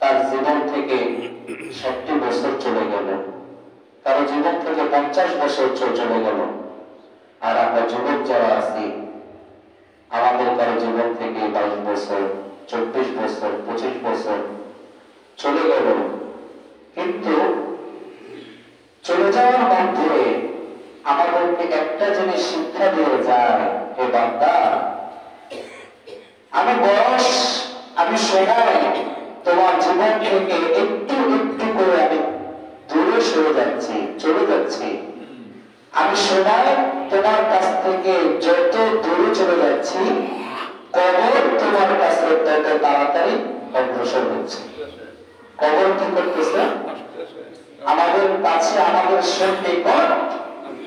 তার 60 বছর চলে গেল, কারো জীবন থেকে 50 বছর চলে গেল। আর আমরা যুবক যারা আছি, আমাদের কারো জীবন থেকে 22 বছর, 24 বছর, 25 বছর চলে গেল। কিন্তু চলে যাওয়ার মধ্যে আমাদেরকে একটা জিনিস শিক্ষা দিয়ে যায়, হে বান্দা, আমি বয়স, আমি সময় তোমার জীবন থেকে একটু একটু করে আমি দূরে সরে যাচ্ছি, চলে যাচ্ছি। আমি সময় তোমার কাছ থেকে যত দূরে চলে যাচ্ছি, কবর তোমার কাছে তত তাড়াতাড়ি অগ্রসর হচ্ছে। কবর কি করতেছে? আমাদের কাছে, আমাদের সন্নিকট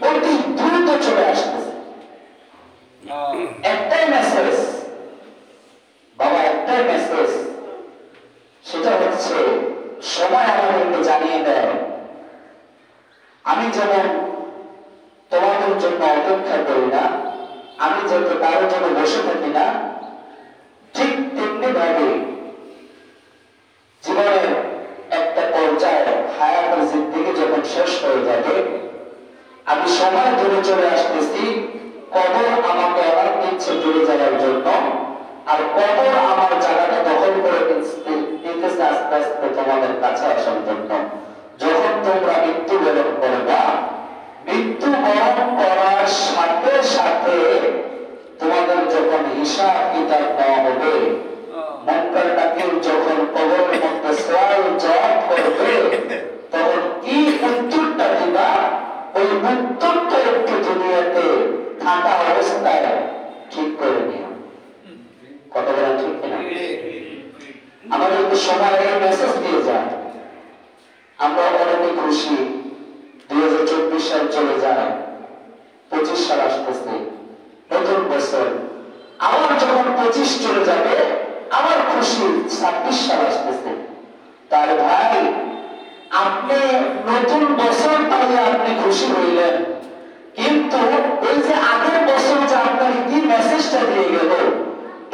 অতি দ্রুত চলে আসতেছে। একটাই মেসেজ বাবা, একটাই মেসেজ, সেটা হচ্ছে সময় আমাদেরকে জানিয়ে দেয়, আমি যেমন তোমাদের জন্য অপেক্ষা করি না, আমি যাতে কারোর জন্য বসে থাকি না, ঠিক তেমনি ভাবে জীবনের একটা পর্যায়ে হায়াতের জিন্দেগি যখন শেষ হয়ে যাবে, আমি সময় ধরে চলে আসতেছি, কবর আমাকে আবার দিচ্ছে দূরে যাওয়ার জন্য, আর কবর আমার জায়গাটা দখল করে দিতেছে আস্তে আস্তে তোমাদের কাছে আসার জন্য। যখন তোমরা মৃত্যুবরণ করবা, মৃত্যুবরণ করার সাথে সাথে তোমাদের যখন হিসাব কিতাব দেওয়া হবে, মুনকার নাকির যখন কবরের মধ্যে সওয়াল জবাব করবে, তখন কি উত্তরটা দিবা, ওই উত্তরটা একটু দুনিয়াতে থাকা অবস্থায় ঠিক করে নিও। কথা বলা ঠিক কিনা? আমাদেরকে সময় মেসেজ দিয়ে যায়, আমরা অনেকে খুশি 2024 সাল চলে যায়, 25 সাল আসতেছে, নতুন বছর। আমার যখন 25 চলে যাবে, আমার খুশি 26 সাল আসতেছে। তার ভাই, আপনি নতুন বছর পাইলে আপনি খুশি হইলেন, কিন্তু ওই যে আগের বছর যে আপনার কি মেসেজটা দিয়ে গেল,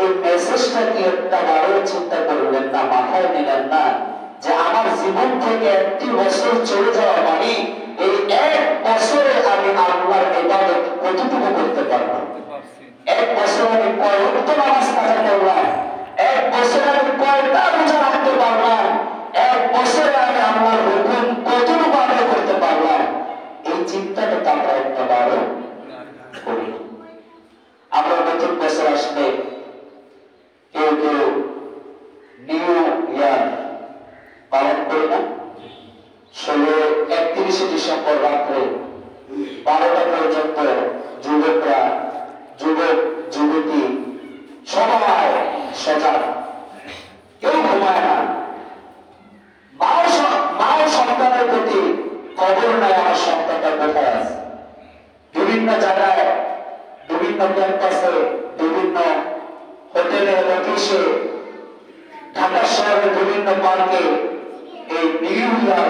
এই মেসেজটা কি একটা বারো চিন্তা করলেন না, মাথায় নিলেন না, যে আমার জীবন থেকে একটি বছর চলে যাওয়া মানে এই এক বছরে আমি আল্লাহর ইবাদত কতটুকু করতে পারবো? এক বছর আমি কয় ওয়াক্ত নামাজ কাজা করলাম, এক বছরে আমি কয়টা রোজা রাখতে পারলাম, এক বছরে আমি আল্লাহর হুকুম কতটুকু আদায় করতে পারলাম, এই চিন্তাটা তো আমরা একটা বারো করি। আমরা নতুন বছর আসলে কেউ কেউ নিউ ইয়ার পালন করি না। 31 ডিসেম্বর রাত্রে 12টা পর্যন্ত যুবকরা, যুবক যুবতী সবাই সজাগ, কেউ ঘুমায় না। মাও সন্তানের প্রতি খবর নেয়, আমার সন্তানটা কোথায় আছে। বিভিন্ন জায়গায়, বিভিন্ন ক্যাম্পাসে, বিভিন্ন হোটেলে, অফিসে, ঢাকা শহরের বিভিন্ন পার্কে এই নিউ ইয়ার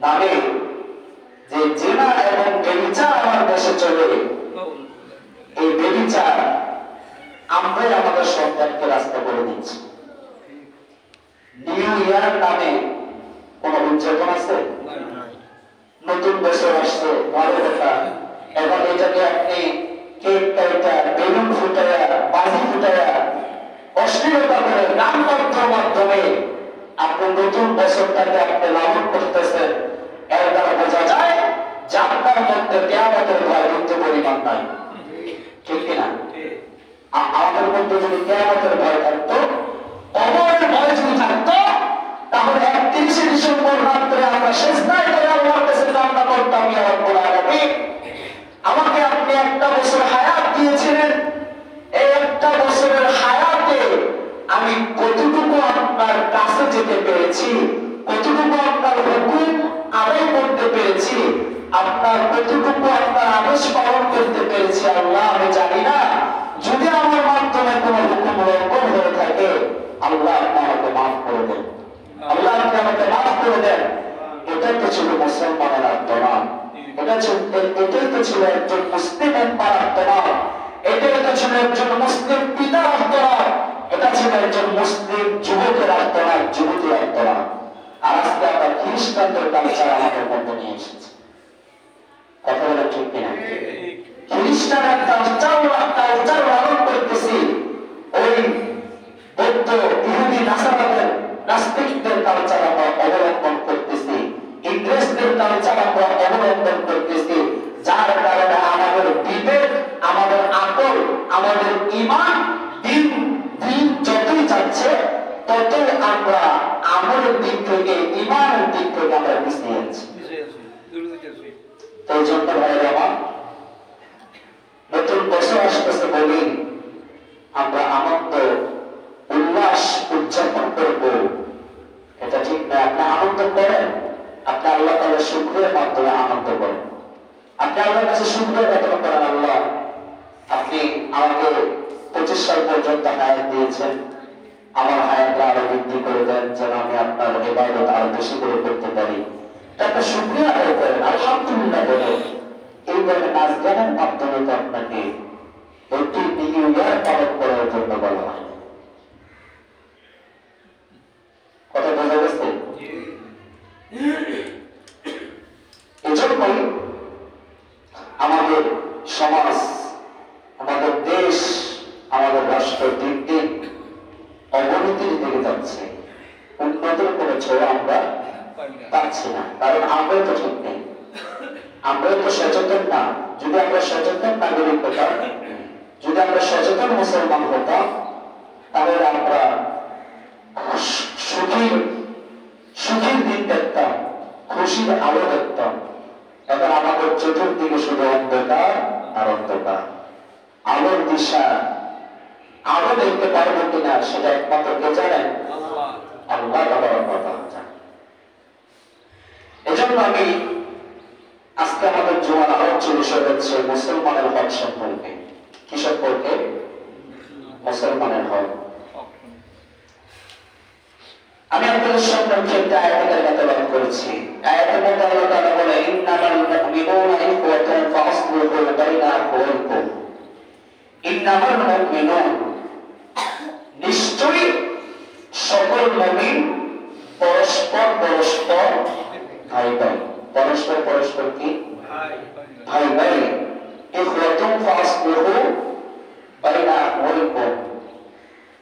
নামে যে জেনা এবং বেবিচার আমার দেশে চলে, এই বেবিচার আমরাই আমাদের সন্তানকে রাস্তা করে দিচ্ছি। নিউ ইয়ার নামে কোন উদযাপন আছে? নতুন বছর আসছে, ভালো কথা। এবং এটাকে আপনি কেক কাটা, বেলুন ফুটায়া, বাজি ফুটায়া, অশ্লীলতা করে নামমাত্রার মাধ্যমে আপনি নতুন বছরটাকে আপনি লালন করতেছেন। এর দ্বারা বোঝা যায় যে আপনার মধ্যে কিয়ামতের ভয় কিন্তু পরিমাণ নাই, ঠিক কিনা? আমাদের মধ্যে যদি কিয়ামতের ভয় থাকতো, কবরের ভয় যদি থাকতো, তাহলে 31 ডিসেম্বর রাত্রে আমরা সেজদায় করে আল্লাহর কাছে কান্না করতাম, ইয়া রাব্বুল আলামিন, আমাকে আপনি একটা বছর হায়াত দিয়েছিলেন, এই একটা বছরের হায়াতে আমি কতটুকু আপনার কাছে যেতে পেরেছি, কতটুকু আপনার হুকুম আদায় করতে পেরেছি, আপনার কতটুকু আপনার আদেশ পালন করতে পেরেছি আল্লাহ আমি জানি না। যদি আমার মাধ্যমে কোনো হুকুম লঙ্ঘন হয়ে থাকে, আল্লাহ আপনি আমাকে মাফ করে দেন, আল্লাহ আপনি আমাকে মাফ করে দেন। এটাই তো ছিল মুসলমানের আত্মনাম, এটাই তো ছিল একজন মুসলিমের আত্মনাম, এটাই তো ছিল একজন মুসলিম পিতার আত্মনাম, এটা ছিল একজন মুসলিম যুবকের আত্মনাম, যুবতীর আত্মনাম। আর আজকে আমরা খ্রিস্টানদের কালচার আমাদের মধ্যে নিয়ে এসেছে। কথা বলে ঠিক কিনা? খ্রিস্টানরা কালচার লালন করতেছি, ওই বৌদ্ধ ইহুদি নাসারাদের নাস্তিকদের কালচার আমরা অবলম্বন করতেছি, ইংরেজদের কালচার আমরা অবলম্বন করতেছি, যার কারণে আমাদের বিবেক, আমাদের আকল, আমাদের ঈমান দিন যতই যাচ্ছে ততই আমরা আমলের দিক থেকে, ঈমানের দিক থেকে আমরা পিছিয়ে যাচ্ছি। এই জন্য ভাইরা আমার, নতুন বছর আসতেছে বলি আমরা আনন্দ উল্লাস উদযাপন করব, এটা ঠিক না। আপনি আনন্দ করেন, আপনি আল্লাহ তাআলার শুকরিয়ার মাধ্যমে আনন্দ করেন, আপনি আল্লাহর কাছে শুকরিয়া জ্ঞাপন করেন, আল্লাহ আপনি আমাকে 25 সাল পর্যন্ত হায়াত দিয়েছেন, আমার হায়াতটা আরো বৃদ্ধি করে দেন যেন আমি আপনার ইবাদত আরো বেশি করে করতে পারি। একটা শুকরিয়া আদায় করেন, আলহামদুলিল্লাহ বলেন। এইভাবে নাচ গানের মাধ্যমে তো আপনাকে একটি নিউ ইয়ার পালন করার জন্য বলা হয়। কথা বোঝা গেছে? এজন্যই আমাদের সমাজ, আমাদের দেশ, আমাদের রাষ্ট্র দিন দিন অবনতির দিকে যাচ্ছে, উন্নতির কোনো ছোঁয়া আমরা পাচ্ছি না। কারণ আমরাই তো ঠিক নেই, আমরাই তো সচেতন না। যদি আমরা সচেতন নাগরিক হতাম, যদি আমরা সচেতন মুসলমান হতাম, তাহলে আমরা সুখীর দিন দেখতাম, খুশির আলো দেখতাম। এখন আমাদের চতুর্দিকে শুধু অন্ধকার আর অন্ধকার। আলোর দিশা, আলো দেখতে পারবো কিনা সেটা একমাত্র কে জানেন? আল্লাহ তাআলার কথা জানেন। এজন্য আমি আজকে আমাদের জুমার আলোচ্য বিষয় হচ্ছে মুসলমানের হক সম্পর্কে। কি সম্পর্কে? মুসলমানের হক। আমি আপনাদের সম্পর্কে একটা আয়াতের তেলাওয়াত করেছি। আয়াতের মধ্যে আল্লাহ তাআলা বলে, ইন্নামাল মুমিনুনা ইখওয়াতুন ফাসলিহু বাইনা আখওয়াইকুম। ইন্নামাল মুমিনুন, নিশ্চয়ই সকল মুমিন পরস্পর ভাই ভাই। পরস্পর কি? ভাই ভাই। ইখওয়াতুন ফাসলিহু বাইনা আখওয়াইকুম।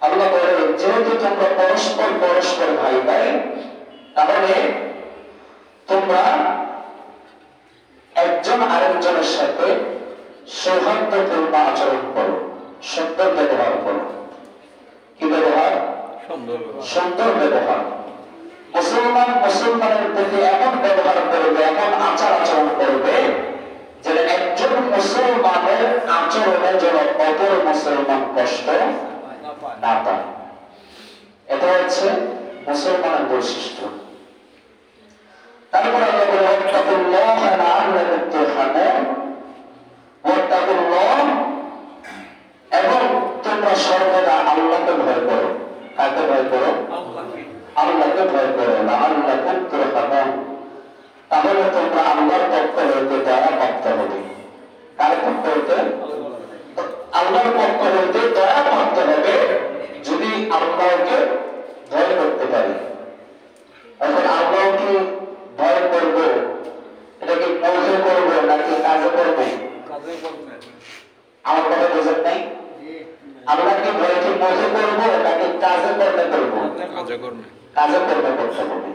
আল্লাহ বলেন, যেহেতু তোমরা পরস্পর ভাই ভাই, তাহলে তোমরা একজন আরেকজনের সাথে সৌহার্দ্যপূর্ণ আচরণ করো, সুন্দর ব্যবহার করো। কি ব্যবহার? সুন্দর ব্যবহার। মুসলমানের প্রতি এমন ব্যবহার করবে, এমন আচার আচরণ করবে যেন একজন মুসলমানের আচরণে যেন অপর মুসলমান কষ্ট না পায়। এটা হচ্ছে মুসলমানের বৈশিষ্ট্য। তারপর আল্লাহ বলে, ওয়াত্তাকুল্লাহা লাআল্লাকুম তুরহামুন। ওয়াত্তাকুল্লাহ, এবং তোমরা সর্বদা আল্লাহকে ভয় করো। কাকে ভয় করো? আল্লাহকে ভয় করো। লাআল্লাকুম তুরহামুন, তাহলে তোমরা আল্লাহর পক্ষ হইতে দয়া প্রাপ্ত হবে। কার পক্ষ হইতে? আল্লাহর পক্ষ হইতে দয়া প্রাপ্ত হবে যদি আল্লাহকে ভয় করতে পারি। এখন আল্লাহকে ভয় করব, এটা কি মুখে করব নাকি কাজে করব? আমার কথা বোঝেন নাই? আল্লাহকে ভয় কি মুখে করব নাকি কাজে করব? কাজে করতে হবে।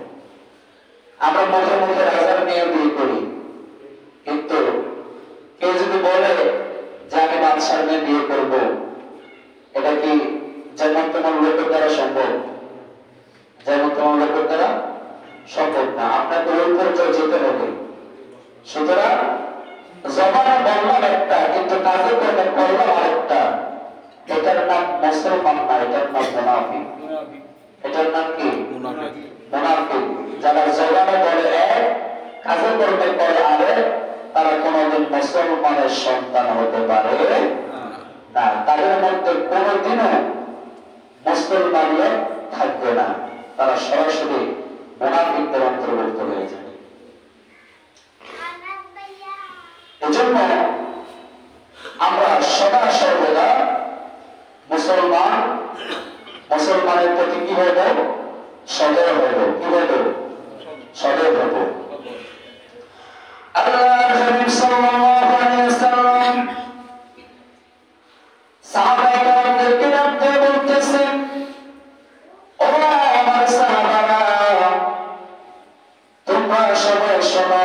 আমরা মুখে রাজার মেয়ে বিয়ে করি, কিন্তু কেউ যদি বলে যে আমি বাদশার মেয়ে বিয়ে করব, এটা কি যেমন তোমার লোকের দ্বারা সম্ভব? যেমন তোমার লোকের দ্বারা সম্ভব না। আপনাকে ওই পর্যায়ে যেতে হবে। সুতরাং জবানে বললাম একটা, কিন্তু কাজে করলাম আরেকটা। এটার নাম মুসলমান না, এটার নাম মুনাফিক। এটার নাম কি? মুনাফিক। যারা জবানে বলে এক, কাজে করবে করে আরেক, তারা কোনদিন মুসলমানের সন্তান হতে পারে না। তাদের মধ্যে কোনদিনও মুসলমানিয়ত থাকবে না, তারা সরাসরি মুনাফিকদের অন্তর্ভুক্ত হয়ে যাবে। এজন্য আমরা সদা সর্বদা মুসলমানের প্রতি কি হইব? সদয় হইব। কি হইব? সদয় পরিচয় হব। আল্লাহর হাবিব সাল্লাল্লাহু আলাইহি ওয়াসাল্লাম সাহাবায়ে কেরামদেরকে ডাকতে বলতেছেন, ও আমার সাহাবারা, তোমরা সবাই শোনো,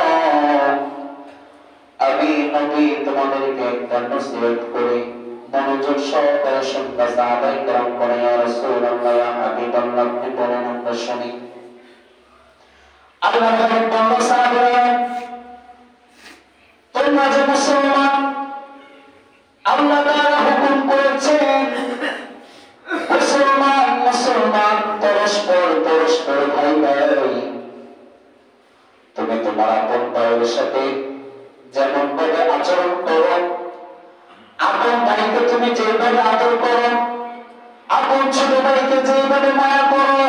আমি নবী তোমাদেরকে একটা নসিহত করি, মনোযোগ সহকারে শুনবা। সাহাবায়ে কেরাম বলেন, ইয়া রাসূলুল্লাহ, ইয়া হাবিবাল্লাহ, আপনি বলেন, আমরা শুনি। আল্লাহর হাবিব বললেন, সাহাবারা, তোমরা যে মুসলমান, আল্লাহ তাআলা হুকুম করেছেন মুসলমান মুসলমান পরস্পর ভাই ভাই, তুমি তোমার আপন ভাইয়ের সাথে যেমন ভাবে আচরণ করো, আপন ভাইকে তুমি যেভাবে আদর করো, আপন ছোট ভাইকে যেভাবে মায়া করো,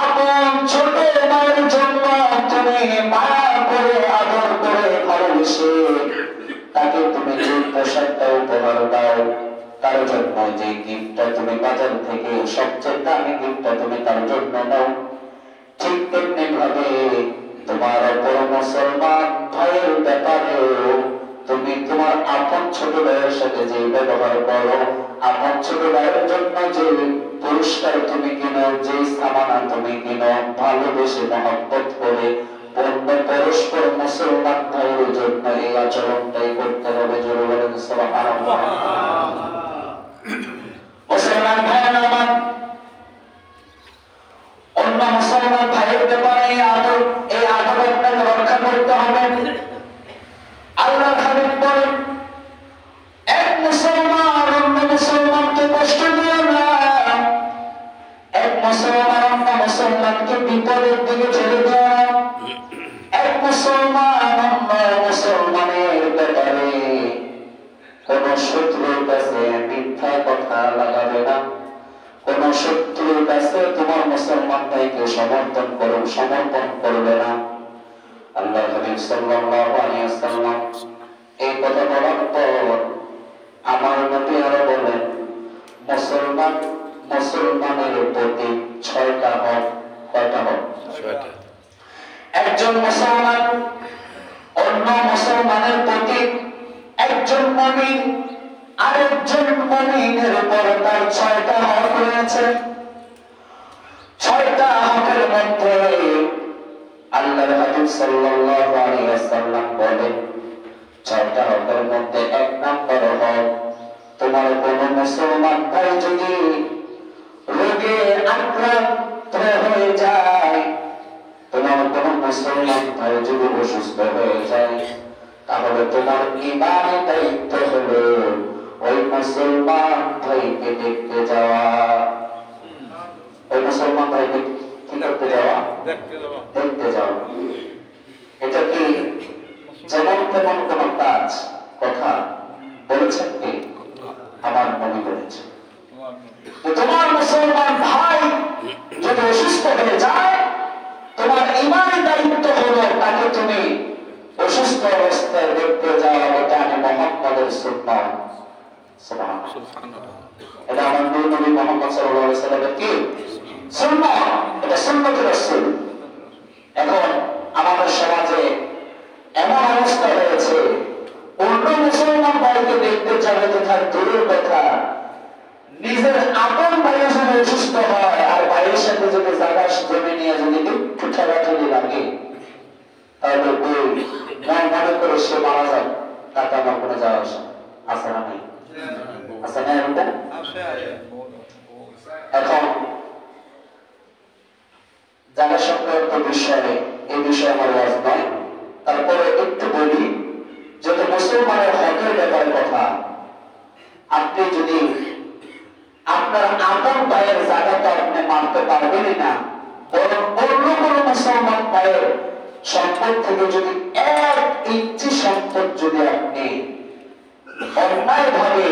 আপন ছোট ভাইয়ের জন্য তুমি মায়া করে আদর করে ভালোবেসে তাকে তুমি যে পোশাকটা উপহার দাও, তার জন্য যে গিফটটা তুমি বাজার থেকে সবচেয়ে দামি গিফটটা তুমি তার জন্য নাও, ঠিক তেমনি ভাবে তোমার অপর মুসলমান ভাইয়ের ব্যাপারেও তুমি তোমার আপন ছোট ভাইয়ের সাথে যে ব্যবহার করো, আপন ছোট ভাইয়ের জন্য যে পুরস্কার তুমি কিনো, যে সামানা তুমি কিনো, ভালোবেসে মহব্বত করে পরস্পর মুসলমান ভাইয়ের জন্য এই আচরণটাই করতে হবে। জোরে বলেন সুবহানাল্লাহ। মুসলমান ভাইয়ের আমার অন্য মুসলমান ভাইয়ের ব্যাপারে এই আদব আপনাকে রক্ষা করতে হবে। আল্লাহর হাবিব বলেন, এক মুসলমান অন্য মুসলমানকে কষ্ট দিও না, এক মুসলমান অন্য মুসলমানকে বিপদের দিকে ঠেলে দিও না, এক মুসলমান অন্য মুসলমানের ব্যাপারে কোন শত্রুর কাছে মিথ্যা কথা লাগাবে না, কোন শত্রুর কাছে তোমার মুসলমান ভাইকে সমর্পণ করবে না। আল্লাহর হাবিব সাল্লাল্লাহু আলাইহি ওয়াসাল্লাম এই কথা বলার পর আমার নবী আরো বলেন, মুসলমানের প্রতি 6টা হক। কয়টা হক? 6টা। একজন মুসলমান অন্য মুসলমানের প্রতি, একজন মুমিন আরেকজন মুমিনের উপর তার 6টা হক রয়েছে। 6টা হকের মধ্যে আল্লাহর হাবিব সাল্লাল্লাহু আলাইহি ওয়াসাল্লাম বলেন, 6টা হকের মধ্যে 1 নম্বর হক, তোমার কোন মুসলমান ভাই যদি রোগে আক্রান্ত হয়ে যায়, তোমার কোন মুসলমান ভাই যদি অসুস্থ হয়ে যায়, তাহলে তোমার ঈমানি দায়িত্ব হলো ওই মুসলমান ভাইকে দেখতে যাওয়া। ওই মুসলমান ভাইকে কি করতে যাওয়া? দেখতে যাওয়া। এটা কি যেমন তেমন কোন কাজ কথা বলেছেন কি? আমার নবী বলেছেন, তোমার মুসলমান ভাই যদি অসুস্থ হয়ে যায়, তোমার ঈমানি দায়িত্ব হলো তাকে তুমি অসুস্থ অবস্থায় দেখতে যাওয়া। এটা আমি মুহাম্মদের সুন্নাহ। সুবহানাল্লাহ। এটা আমার নবী মুহাম্মদ সাল্লাল্লাহু আলাইহি ওয়াসাল্লামের কি সুন্নাহ, এটা সুন্নাতুর রাসূল। এখন আমাদের সমাজে এমন অবস্থা হয়েছে, অন্য মুসলমান ভাইকে দেখতে যাবে তো তার দূরের কথা, নিজের আপন ভাইয়ের সাথে অসুস্থ হয় আর ভাইয়ের সাথে যদি জায়গা জমি নিয়ে যদি একটু ঠেলাঠেলি লাগে, তাহলে ওই মনে করে সে মারা যায়, তাকে আমার কোনো যাওয়া আসে আছে না? নেই? আছে না এরকম? এখন জায়গা সংক্রান্ত বিষয়ে এই বিষয়ে আমার ওয়াজ নয়, তারপরে একটু বলি, যত মুসলমানের হকের ব্যাপারে কথা, আপনি যদি আপনার আপন ভাইয়ের জায়গাটা আপনি মানতে পারবেনই না, বরং অন্য কোন মুসলমান ভাইয়ের সম্পদ থেকে যদি 1 ইঞ্চি সম্পদ যদি আপনি অন্যায় ভাবে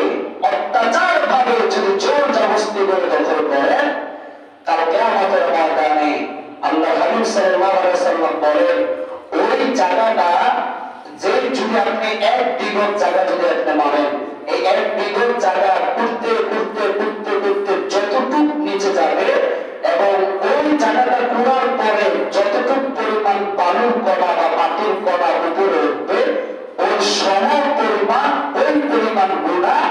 অত্যাচার ভাবে যদি জোর জবরদস্তি করে দখল করেন, কাল কিয়ামতের ময়দানে আল্লাহ হাবিব সাল্লাল্লাহু আলাইহি ওয়াসাল্লাম বলেন, ওই জায়গাটা যে যদি আপনি 1 বিঘত জায়গা যদি আপনি মানেন, এই 1 বিঘত জায়গা করতে করতে করতে করতে যতটুকু নিচে যাবে এবং ওই জায়গাটা পুরার পরে যতটুকু পরিমাণ কণা বা মাটির কণা উপরে উঠবে, ওই সম পরিমাণ ওই পরিমাণ গুনাহ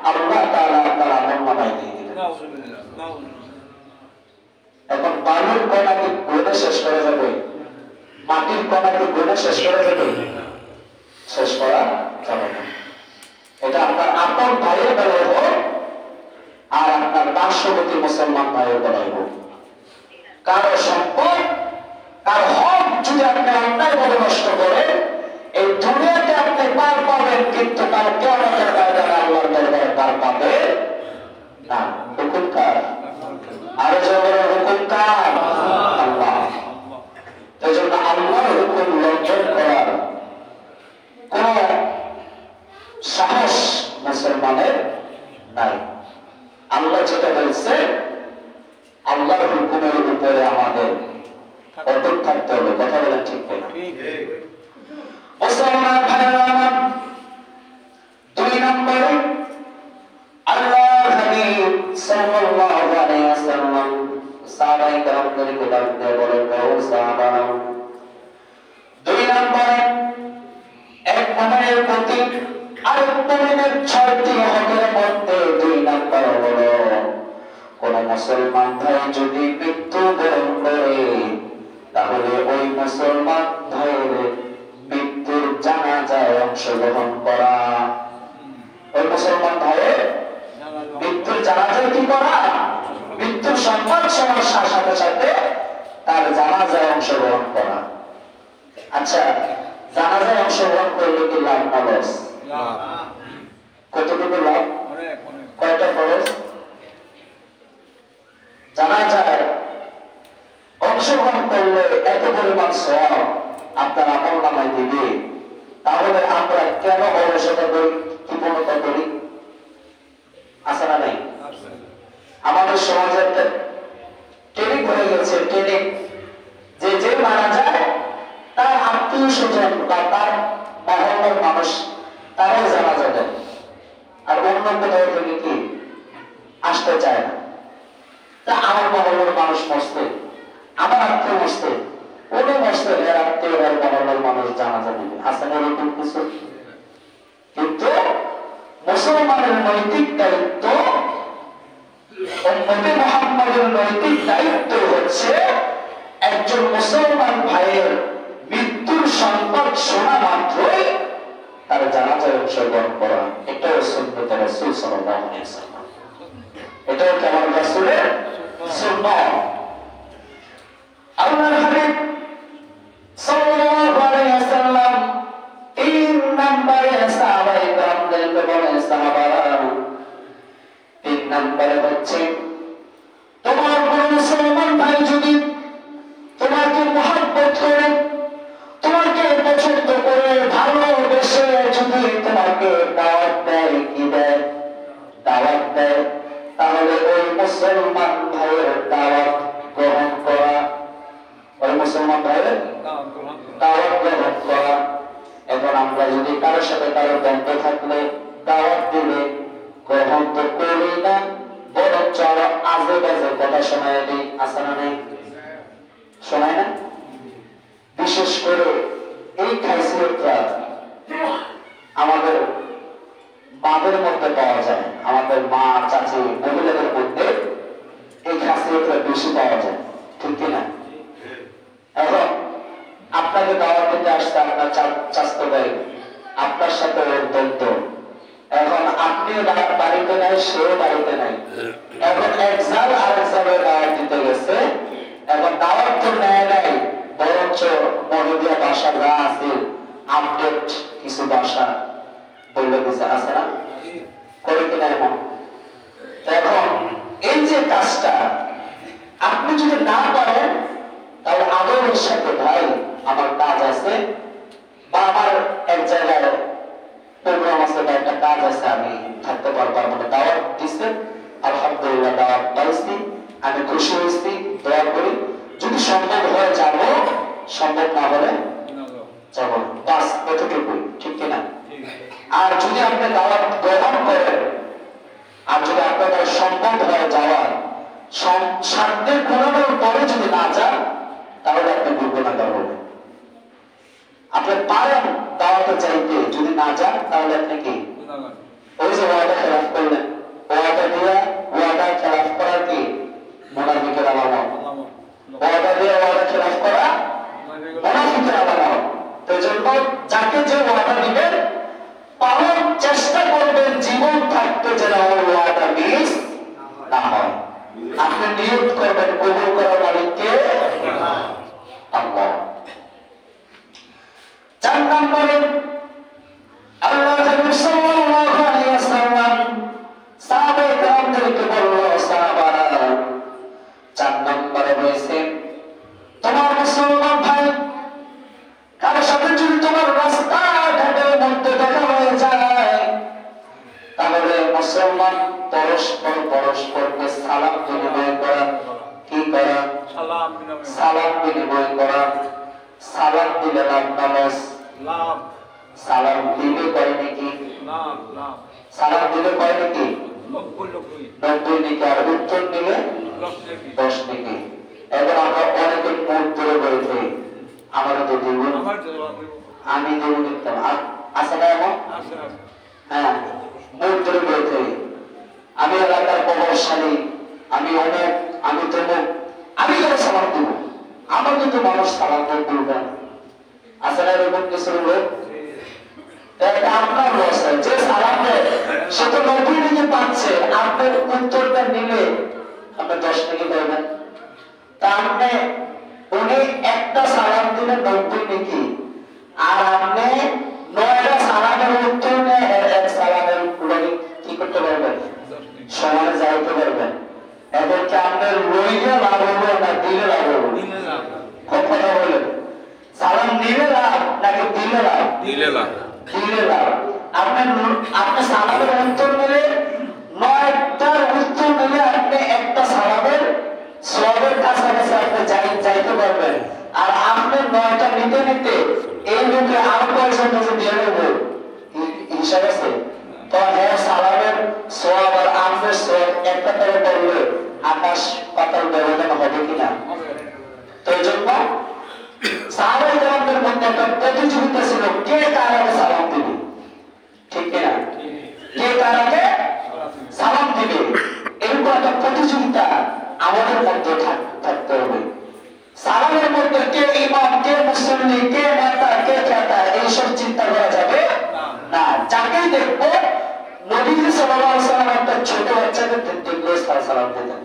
আল্লাহ তাআলা আপনার আমলনামায় দিয়ে দিবেন। এখন বালুর কণাকে গুণে শেষ করা যাবে? মাটির কণাকে গুণে শেষ করা যাবে? শেষ করা যাবে না। এটা আপনার আপন ভাইয়ের বেলায় হোক আর আপনার পার্শ্ববর্তী মুসলমান ভাইয়ের বেলায় হোক, কারো সম্পদ কারো হক যদি আপনি অন্যায়ভাবে নষ্ট করেন, এই দুনিয়াতে আপনি পার পাবেন, কিন্তু কাল কিয়ামতের ময়দানে আল্লাহর দরবারে পার পাবেন না। হুকুম কার? আরো জোরে হুকুম কার? আল্লাহ। এই জন্য আল্লাহর হুকুম লঙ্ঘন করার কোন সাহস মুসলমানের নাই। আল্লাহ যেটা বলছে, আল্লাহর হুকুমের উপরে আমাদের অটুট থাকতে হবে। কথা বলেন ঠিক কিনা? মুসলমান ভাইরা আমার, 2 নম্বরে আল্লাহর হাবিব সাল্লাল্লাহু আলাইহি ওয়াসাল্লাম সাহাবায়ে কেরামদেরকে ডাক দিয়ে বলেন, ও সাহাবারা, 2 নম্বরে এক মুমিনের প্রতি আরেক মুমিনের 6টি হকের মধ্যে 2 নম্বর হলো, কোন মুসলমান ভাই যদি মৃত্যুবরণ করে তাহলে ওই মুসলমান ভাইয়ের মৃত্যুর জানাজায় অংশগ্রহণ করা। ওই মুসলমান ভাইয়ের মৃত্যুর জানাজায় কি করা? মৃত্যুর সংবাদ শোনার সাথে সাথে তার জানাজায় অংশগ্রহণ করা। আচ্ছা, জানাজায় অংশগ্রহণ করলে কি লাভ না লস? কতটুকু লাভ? কয়টা খরচ? জানাজায় অংশগ্রহণ করলে এত পরিমাণ সওয়াব আপনার আমলনামায় দিবে, তাহলে আমরা কেন অলসতা করি, কৃপণতা করি? আছে না নাই? আমাদের সমাজে একটা ট্রেনিং হয়ে গেছে, ট্রেনিং যে যে মারা যায় তার আত্মীয় স্বজন বা তার মহল্লার মানুষ তারাই জানাজা দেয়, আর অন্য কোথাও থেকে কি আসতে চায় না। তা আমার মহল্লার মানুষ মরছে, আমার আত্মীয় মরছে, উনি মরছে, এর আত্মীয় এর মহল্লার মানুষ জানাজা দিবে। আছে না এরকম কিছু? কিন্তু মুসলমানের নৈতিক দায়িত্ব, উম্মতে মুহাম্মাদের নৈতিক দায়িত্ব হচ্ছে একজন মুসলমান ভাইয়ের মৃত্যুর সংবাদ শোনা মাত্রই তার জানাজায় অংশগ্রহণ করা। এটাও সুন্নাত রাসূল সাল্লাল্লাহু আলাইহি ওয়াসাল্লাম, এটাও কেমন রাসূলের সুন্নাত। আল্লাহর হাবিব সাল্লাল্লাহু আলাইহি ওয়াসাল্লাম 3 নম্বরে সাহাবায়ে কেরামদেরকে বলেন, সাহাবারা, 3 নম্বরে হচ্ছে তোমার কোন মুসলমান ভাই যদি তোমাকে মহব্বত করে, তোমাকে পছন্দ করে, ভালোবেসে যদি তোমাকে দাওয়াত দেয়, কি দেয়? দাওয়াত দেয়, তাহলে ওই মুসলমান ভাইয়ের দাওয়াত গ্রহণ করা। ওই মুসলমান ভাইয়ের দাওয়াত গ্রহণ করা। এখন আমরা যদি কারোর সাথে কারোর দ্বন্দ্ব থাকলে দাওয়াত দিলে গ্রহণ তো করি না, বরঞ্চ আরো আজে বাজে কথা শোনায় দিই। আছে না নেই? শোনায় না? বিশেষ করে এই খাইসিয়তটা আমাদের মাদের মধ্যে পাওয়া যায়, আমাদের মা, চাচি, মহিলাদের মধ্যে এই খাসিয়তটা বেশি পাওয়া যায়, ঠিক কিনা? এখন আপনাকে দাওয়াত দিতে আসছে আপনার চাচতো ভাই, আপনার সাথে ওর দ্বন্দ্ব। এখন আপনিও বাড়িতে নাই, সেও বাড়িতে নাই। এখন এক জাল আরেক জালের দাওয়াত দিতে গেছে। এখন দাওয়াত তো নেয় নাই, বরঞ্চ মহিলা ভাষা যা আছে আপডেট কিছু ভাষা বললে দিছে। আছে না? করে কিনা এমন? এখন এই যে কাজটা আপনি যদি না পারেন, তাহলে আদরের সাথে, ভাই আমার কাজ আছে, বা আমার এক জায়গায় প্রোগ্রাম আছে বা একটা কাজ আছে, আমি থাকতে পারবো, মানে দাওয়াত দিচ্ছেন, আলহামদুলিল্লাহ দাওয়াত পাইছি, আমি খুশি হয়েছি, দোয়া করি, যদি সম্ভব হয় যাব, সম্ভব না হলে যাব, বাস এতটুকুই, ঠিক কিনা? আর যদি আপনি দাওয়াত গ্রহণ করেন, আর যদি আপনাদের সম্ভব হয় যাওয়ার, সাধ্যের গুণানোর পরে যদি না যান, তাহলে আপনি গুণাগার হবেন। পারেন দাওয়াতে যাইতে, যদি না যান তাহলে আপনি কি ওই যে ওয়াদা খেলাফ করলেন, ওয়াদা দিয়া ওয়াদা খেলাফ করা কি মুনাফিকের আলামত, ওয়াদা দিয়া ওয়াদা খেলাফ করা মুনাফিকের আলামত। তো জন্য যাকে যে ওয়াদা দিবেন পালন চেষ্টা করবেন জীবন থাকতে যেন ওয়াদা মিস না হয়। আপনি নিয়ত করবেন কবুল করার মালিককে আল্লাহ। 4 নম্বরে আল্লাহ সাল্লাল্লাহু আলাইহি ওয়াসাল্লাম সাহাবায়ে কেরামদেরকে বলল, সাহাবারা 4 নম্বরে হয়েছে তোমার মুসলমান ভাই কারো সাথে যদি তোমার রাস্তা ঘাটের মধ্যে দেখা হয়ে যায় তাহলে মুসলমান পরস্পরকে সালাম বিনিময় করা, কি করা? সালাম বিনিময় করা। সালাম দিলে লাভ নামাজ, সালাম দিলে কয় নাকি? সালাম দিলে কয় নাকি? 90 নাকি, আর উত্তর দিলে 10 নাকি। এবার আমরা অনেকে মুখ ধরে বলতে আমার তো দিব, আমি দেবো দেখতাম আছে না এমন? হ্যাঁ, মুখ ধরে বলতে আমি এলাকার প্রভাবশালী, আমি অনেক, আমি তমুক, আমি কেন সালাম দেবো? আমার কিন্তু মানুষ সালাম দেবেন আছে না এরকম কিছু লোক? আপনার লস হয়, যে সালাম দেয় সে তো 90 নাকি পাচ্ছে, আপনার উত্তরটা নিলে আপনি 10 নাকি পাইবেন। তা আপনি উনি একটা সালাম দিলে 90 নাকি, আর আপনি 9টা সালামের উত্তর নিয়ে এক সালামের কি করতে পারবেন? সমানে যাইতে পারবেন। এদেরকে আপনার লইলে লাভ হবো না দিলে লাভ হবো? কথা বলেন, সালাম দিলে লাভ নাকি দিলে লাভ? দিলে লাভ। দিলে লাভ। আপনি সালামের উত্তর নিলে 9টার উত্তর নিলে আপনি একটা সালামের সবের কাছাকাছি আপনি যাইতে পারবেন। আর আপনি 9টা নিতে নিতে এই লোকে আরো কয়েকজন দিয়ে নেবো, হিসাব আছে তো। হ্যাঁ, সালামের সওয়াব আর আপনার সওয়াব একটা করে করলে আকাশ পাতাল ব্যবধান হবে কিনা? তো এই জন্য সাহাবায়ে কেরামদের মধ্যে একটা প্রতিযোগিতা ছিল, কে কার আগে সালাম দিবে, ঠিক কিনা? কে কার আগে সালাম দিবে, এরকম একটা প্রতিযোগিতা আমাদের মধ্যে থাকতে হবে। সালামের মধ্যে কে ইমাম, কে মুসল্লি, কে নেতা, কে খেতা, এইসব চিন্তা করা যাবে না। যাকেই দেখবো নবীজি সাল্লাল্লাহু আলাইহি ওয়াসাল্লাম একটা ছোট বাচ্চাকে দেখলে সালাম দিতেন।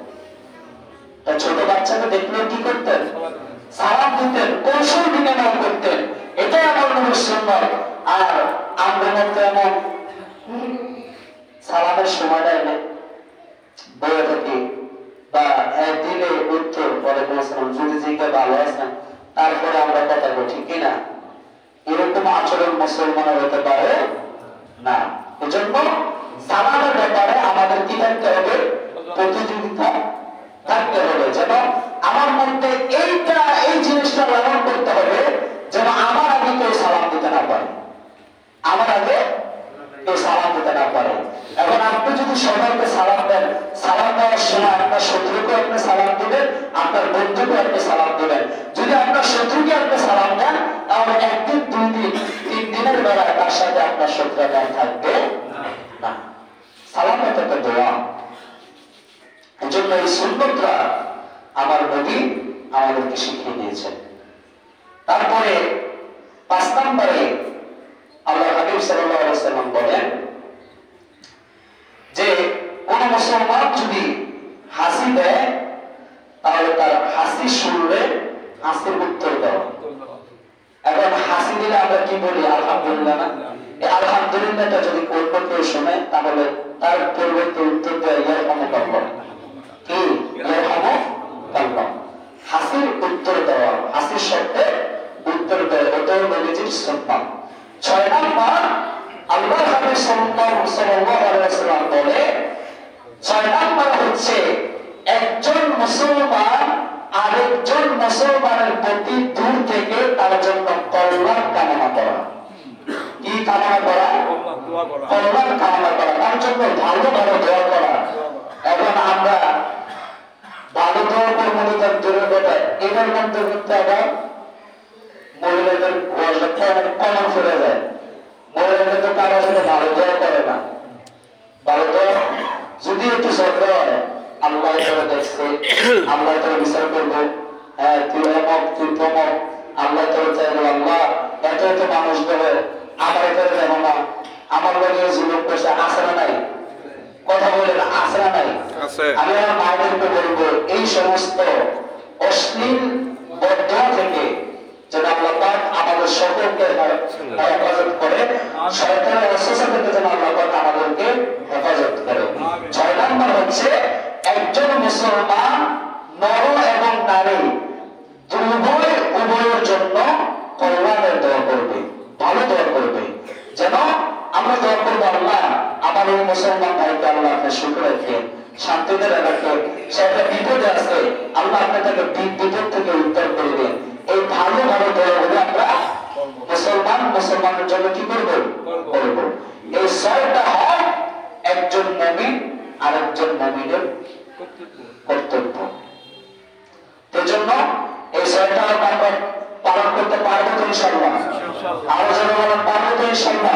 ছোট বাচ্চাকে দেখলে কি করতেন? সালাম দিতেন, কৌশল বিনিময় করতেন। এটাই আমার নবীর সুন্নাত। আর আমরা মধ্যে এমন সালামের সময়টা এনে বলে থাকি বা দিলে উত্তর পরে বলছিলাম যদি জিজ্ঞা ভালো আছেন তারপরে আমরা কথা বলি, ঠিক কিনা? এরকম আচরণ মুসলমানের হতে পারে না। এজন্য সালামের ব্যাপারে আমাদের কি থাকতে হবে? প্রতিযোগিতা থাকতে হবে, যেন আমার মধ্যে এই জিনিসটা লালন করতে হবে যেন আমার আগে কেউ সালাম দিতে না পারে, আমার আগে কেউ সালাম দিতে না পারে। এখন আপনি যদি সবাইকে সালাম দেন, সালাম দেওয়ার সময় আপনার শত্রুকে আপনি সালাম দিবেন, আপনার বন্ধুকে আপনি সালাম দিবেন। যদি আপনার শত্রুকে আপনি সালাম দেন তাহলে 1 দিন 2 দিন 3 দিনের বেলায় তার সাথে আপনার শত্রুতা থাকবে না। সালাম একটা দোয়া। এজন্য এই সুন্নতটা আমার নবী আমাদেরকে শিখিয়ে দিয়েছেন। তারপরে 5 নম্বরে আল্লাহ হাবিব সাল্লাল্লাহু আলাইহি ওয়াসাল্লাম বলেন যে কোন মুসলমান যদি হাসি দেয় তাহলে তার হাসি শুনলে হাসির উত্তর দাও। এখন হাসি দিলে আমরা কি বলি? আলহামদুলিল্লাহ না? এই আলহামদুলিল্লাহটা যদি করবো কেউ শোনে তাহলে তার পরিবর্তে উত্তর দেয় ইয়ারহামুকাল্লাহ। কি ইয়ারহামুকাল্লাহ? হাসির উত্তর দেওয়া, হাসির শব্দে উত্তর দেয়, ওটাও নবীজির সুন্নাত। 6 নম্বর আল্লাহ হাবিব সাল্লাল্লাহু আলাইহি ওয়াসাল্লাম বলে 6 নম্বর হচ্ছে একজন মুসলমান আরেকজন মুসলমানের প্রতি দূর থেকে তার জন্য কল্যাণ কামনা করা। কি কামনা করা? কল্যাণ কামনা করা, তার জন্য ভালো ভালো দোয়া করা। এখন আমরা ভালো দোয়া করবো তার দূরে বেটায়, এটার মধ্যে কিন্তু আবার মহিলাদের কমন ফেলে যায়। মহিলাদের তো কারো সাথে ভালো দোয়া করে না, ভালো দোয়া যদি একটু ঝগড়া হয় আল্লাহ তাআলা দেখছে, আল্লাহ তাআলা বিচার করবো, হ্যাঁ তুই অমক তুই তমক, আল্লাহ তাআলা চাইবো আল্লাহ এত এত মানুষ ধরে আমার এখানে দেখো না, আমার লগে জুলুম করছে, আছে না নাই? কথা বলে না, আছে না নাই? আমি আমার মায়েদেরকে বলবো এই সমস্ত অশ্লীল বদয়া থেকে যেন আল্লাহ পাক আমাদের সকলকে হেফাজত করে, শয়তানের ওয়াসওয়াসা থেকে যেন আল্লাহ পাক আমাদেরকে হেফাজত করে। 6 নম্বর হচ্ছে একজন মুসলমান নর এবং নারী উভয়ের জন্য কল্যাণের দোয়া করবে, ভালো দোয়া করবে। যেন আমরা দোয়া করবো আল্লাহ আমার এই মুসলমান ভাইকে আল্লাহ আপনি সুখে রাখেন, শান্তিতে রাখেন, সে একটা বিপদে আছে আল্লাহ আপনি তাকে বিপদ থেকে উদ্ধার করে দেন। এই ভালো ভালো দোয়াগুলো আমরা মুসলমানের জন্য কি করবো? করবো। এই 6টা হয় একজন মুমিন আরেকজন মুমিনের কর্তব্য। এজন্য এই 6টা আমরা পালন করতে পারবো তো ইনশাআল্লাহ? আরো যেন পারবো তো ইনশাআল্লাহ?